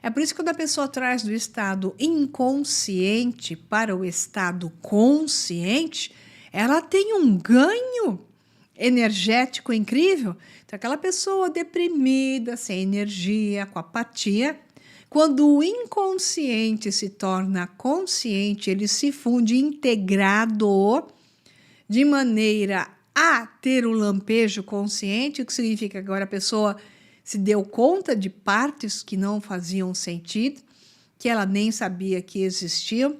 É por isso que quando a pessoa traz do estado inconsciente para o estado consciente, ela tem um ganho energético incrível. Então, aquela pessoa deprimida, sem energia, com apatia, quando o inconsciente se torna consciente, ele se funde integrado de maneira a ter o lampejo consciente, o que significa que agora a pessoa se deu conta de partes que não faziam sentido, que ela nem sabia que existiam,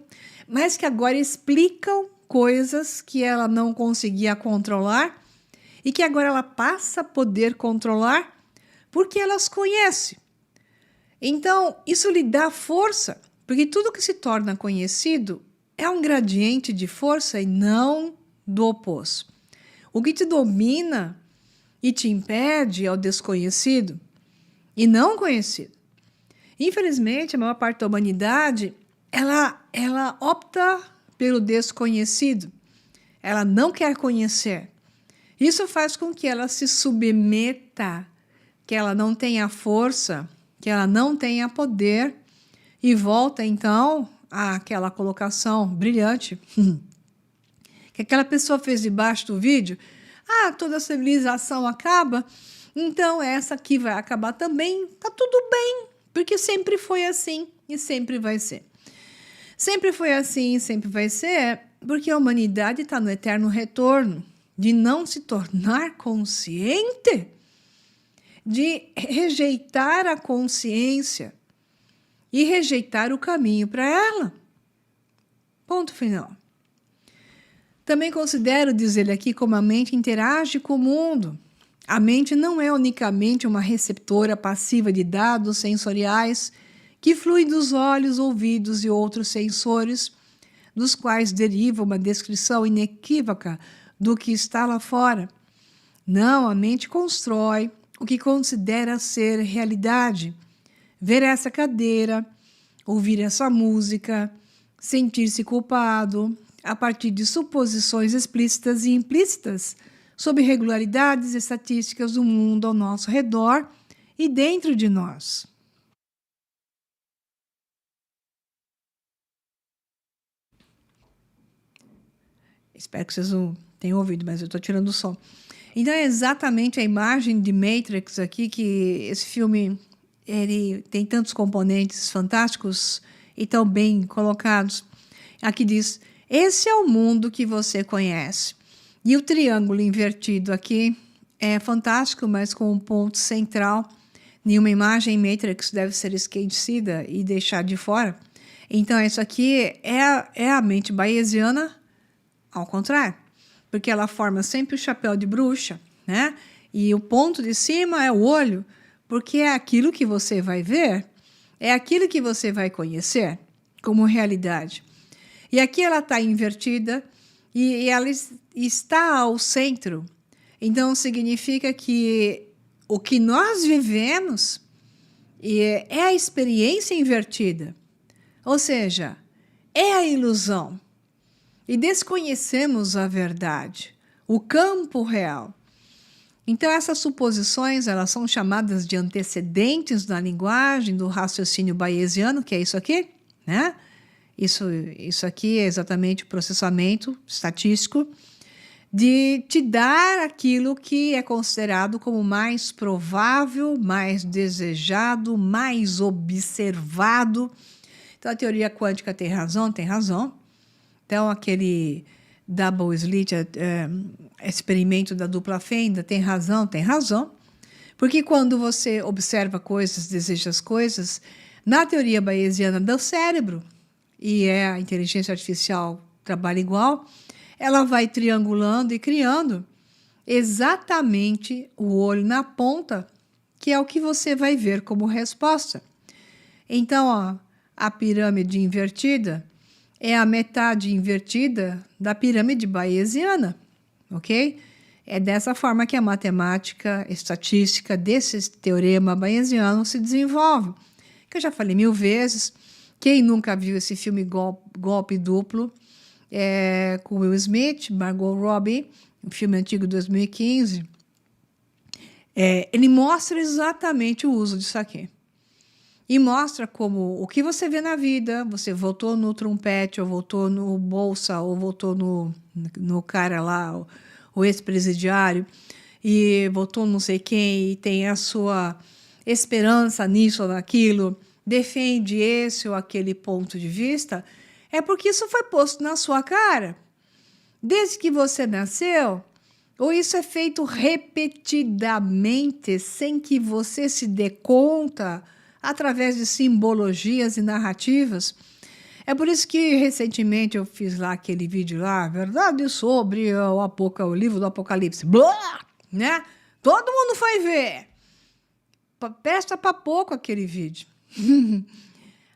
mas que agora explicam coisas que ela não conseguia controlar e que agora ela passa a poder controlar porque elas conhecem. Então, isso lhe dá força, porque tudo que se torna conhecido é um gradiente de força e não do oposto. O que te domina e te impede é o desconhecido e não conhecido. Infelizmente, a maior parte da humanidade, ela opta pelo desconhecido. Ela não quer conhecer. Isso faz com que ela se submeta, que ela não tenha força, que ela não tenha poder e volta, então, àquela colocação brilhante que aquela pessoa fez debaixo do vídeo. Toda civilização acaba, então essa aqui vai acabar também. Tá tudo bem, porque sempre foi assim e sempre vai ser. Sempre foi assim e sempre vai ser, porque a humanidade está no eterno retorno de não se tornar consciente, de rejeitar a consciência e rejeitar o caminho para ela. Ponto final. Também considero, diz ele aqui, como a mente interage com o mundo. A mente não é unicamente uma receptora passiva de dados sensoriais que flui dos olhos, ouvidos e outros sensores, dos quais deriva uma descrição inequívoca do que está lá fora. Não, a mente constrói o que considera ser realidade. Ver essa cadeira, ouvir essa música, sentir-se culpado, a partir de suposições explícitas e implícitas sobre regularidades e estatísticas do mundo ao nosso redor e dentro de nós. Espero que vocês não tenham ouvido, mas eu estou tirando o som. Então é exatamente a imagem de Matrix aqui, que esse filme ele tem tantos componentes fantásticos e tão bem colocados. Aqui diz: esse é o mundo que você conhece. E o triângulo invertido aqui é fantástico, mas com um ponto central. Nenhuma imagem Matrix deve ser esquecida e deixar de fora. Então, isso aqui é a mente bayesiana ao contrário, porque ela forma sempre o chapéu de bruxa, né? E o ponto de cima é o olho, porque é aquilo que você vai ver, é aquilo que você vai conhecer como realidade. E aqui ela está invertida e ela está ao centro. Então, significa que o que nós vivemos é a experiência invertida. Ou seja, é a ilusão. E desconhecemos a verdade, o campo real. Então, essas suposições, elas são chamadas de antecedentes na linguagem do raciocínio bayesiano, que é isso aqui, né? Isso aqui é exatamente o processamento estatístico de te dar aquilo que é considerado como mais provável, mais desejado, mais observado. Então, a teoria quântica tem razão, tem razão. Então, aquele double slit, experimento da dupla fenda, tem razão, tem razão. Porque quando você observa coisas, deseja as coisas, na teoria bayesiana do cérebro, e a inteligência artificial trabalha igual, ela vai triangulando e criando exatamente o olho na ponta, que é o que você vai ver como resposta. Então, ó, a pirâmide invertida é a metade invertida da pirâmide bayesiana, ok? É dessa forma que a matemática estatística desse teorema bayesiano se desenvolve. Que eu já falei 1000 vezes. Quem nunca viu esse filme Golpe Duplo, com Will Smith, Margot Robbie, um filme antigo de 2015, ele mostra exatamente o uso disso aqui. e mostra como o que você vê na vida, você votou no Trompete, ou votou no Bolsa, ou votou no cara lá, o ex-presidiário, e votou não sei quem, e tem a sua esperança nisso ou naquilo, defende esse ou aquele ponto de vista, é porque isso foi posto na sua cara. Desde que você nasceu, ou isso é feito repetidamente, sem que você se dê conta, através de simbologias e narrativas. É por isso que recentemente eu fiz lá aquele vídeo lá, verdade sobre o livro do Apocalipse. Blá! Né? Todo mundo foi ver. Presta para pouco aquele vídeo.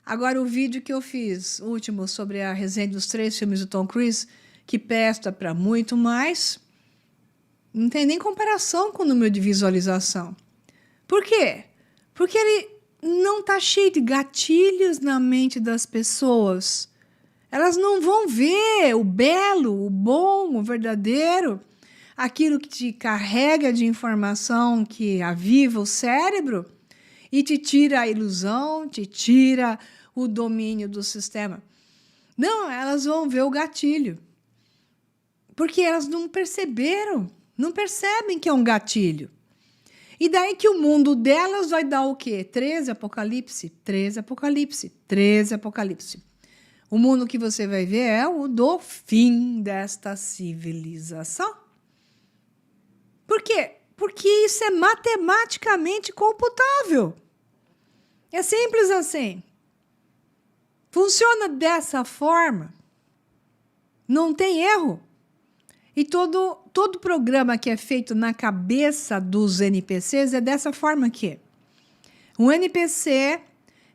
Agora o vídeo que eu fiz, o último, sobre a resenha dos 3 filmes do Tom Cruise, que presta para muito mais, não tem nem comparação com o número de visualização. Por quê? Porque ele não está cheio de gatilhos na mente das pessoas. Elas não vão ver o belo, o bom, o verdadeiro, aquilo que te carrega de informação, que aviva o cérebro e te tira a ilusão, te tira o domínio do sistema. Não, elas vão ver o gatilho. Porque elas não perceberam, não percebem que é um gatilho. E daí que o mundo delas vai dar o quê? 13 Apocalipse, 13 Apocalipse, 13 Apocalipse. O mundo que você vai ver é o do fim desta civilização. Por quê? Porque isso é matematicamente computável. É simples assim. Funciona dessa forma. Não tem erro. E todo programa que é feito na cabeça dos NPCs é dessa forma aqui. Um NPC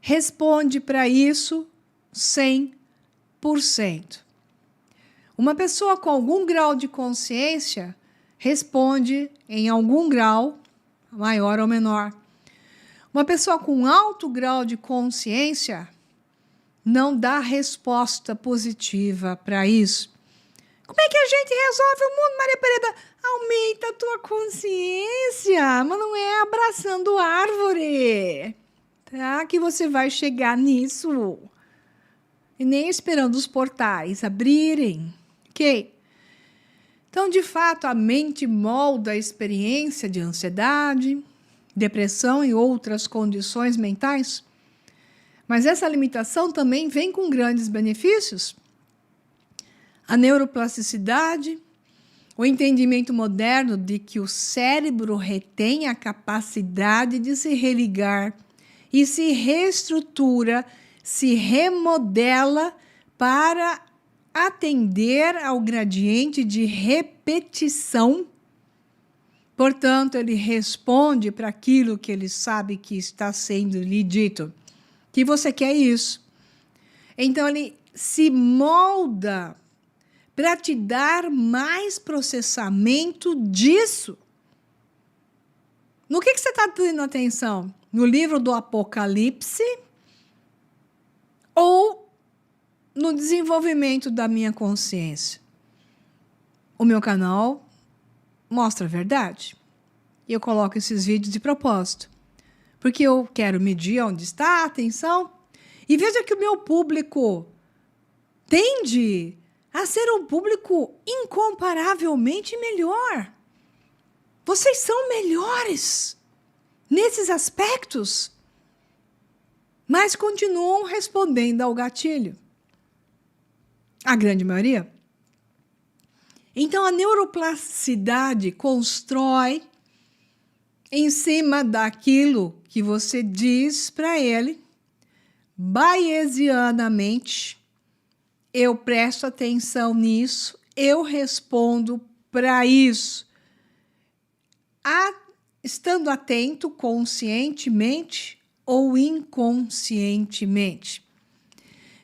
responde para isso 100%. Uma pessoa com algum grau de consciência responde em algum grau, maior ou menor. Uma pessoa com alto grau de consciência não dá resposta positiva para isso. Como é que a gente resolve o mundo, Maria Pereda? Aumenta a tua consciência, mas não é abraçando árvore, tá? Que você vai chegar nisso. E nem esperando os portais abrirem, ok? Então, de fato, a mente molda a experiência de ansiedade, depressão e outras condições mentais. Mas essa limitação também vem com grandes benefícios. A neuroplasticidade, o entendimento moderno de que o cérebro retém a capacidade de se religar e se reestrutura, se remodela para atender ao gradiente de repetição. Portanto, ele responde para aquilo que ele sabe que está sendo lhe dito. Que você quer isso. Então, ele se molda para te dar mais processamento disso. No que você está dando atenção? No livro do Apocalipse ou no desenvolvimento da minha consciência? O meu canal mostra a verdade. E eu coloco esses vídeos de propósito. Porque eu quero medir onde está a atenção. E veja que o meu público tende a ser um público incomparavelmente melhor. Vocês são melhores nesses aspectos, mas continuam respondendo ao gatilho. A grande maioria. Então, a neuroplasticidade constrói em cima daquilo que você diz para ele, bayesianamente. Eu presto atenção nisso, eu respondo para isso. Estando atento conscientemente ou inconscientemente.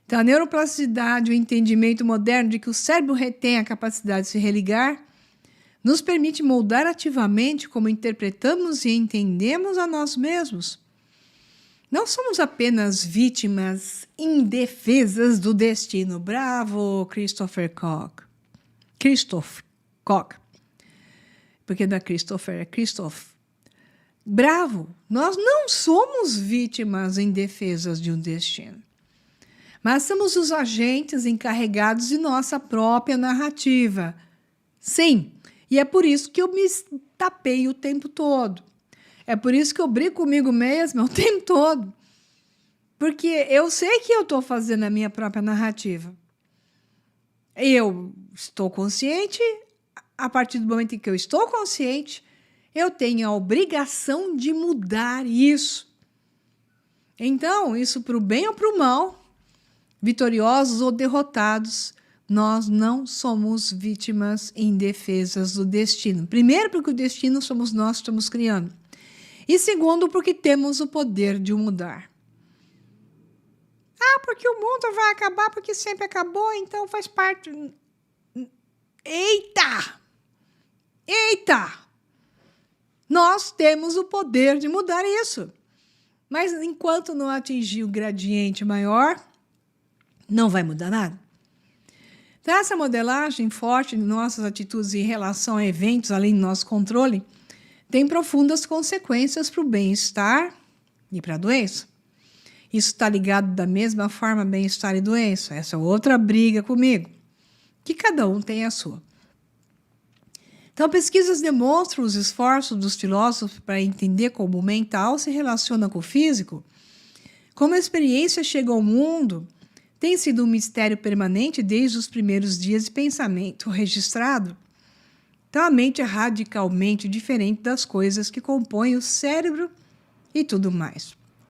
Então, a neuroplasticidade, o entendimento moderno de que o cérebro retém a capacidade de se religar, nos permite moldar ativamente como interpretamos e entendemos a nós mesmos. Não somos apenas vítimas indefesas do destino. Bravo, Christopher Koch. Christoph Koch. Porque não é Christopher, é Christoph. bravo. Nós não somos vítimas indefesas de um destino, mas somos os agentes encarregados de nossa própria narrativa. Sim, e é por isso que eu me tapei o tempo todo. É por isso que eu brigo comigo mesma o tempo todo. Porque eu sei que eu estou fazendo a minha própria narrativa. Eu estou consciente, a partir do momento em que eu estou consciente, eu tenho a obrigação de mudar isso. Então, isso para o bem ou para o mal, vitoriosos ou derrotados, nós não somos vítimas indefesas do destino. Primeiro, porque o destino somos nós que estamos criando. E segundo, porque temos o poder de o mudar. Ah, porque o mundo vai acabar, porque sempre acabou, então faz parte. Eita! Eita! Nós temos o poder de mudar isso. Mas enquanto não atingir o gradiente maior, não vai mudar nada. Então, essa modelagem forte de nossas atitudes em relação a eventos além do nosso controle tem profundas consequências para o bem-estar e para a doença. Isso está ligado da mesma forma a bem-estar e doença. Essa é outra briga comigo, que cada um tem a sua. Então, pesquisas demonstram os esforços dos filósofos para entender como o mental se relaciona com o físico. Como a experiência chega ao mundo, tem sido um mistério permanente desde os primeiros dias de pensamento registrado. Então, a mente é radicalmente diferente das coisas que compõem o cérebro e tudo mais.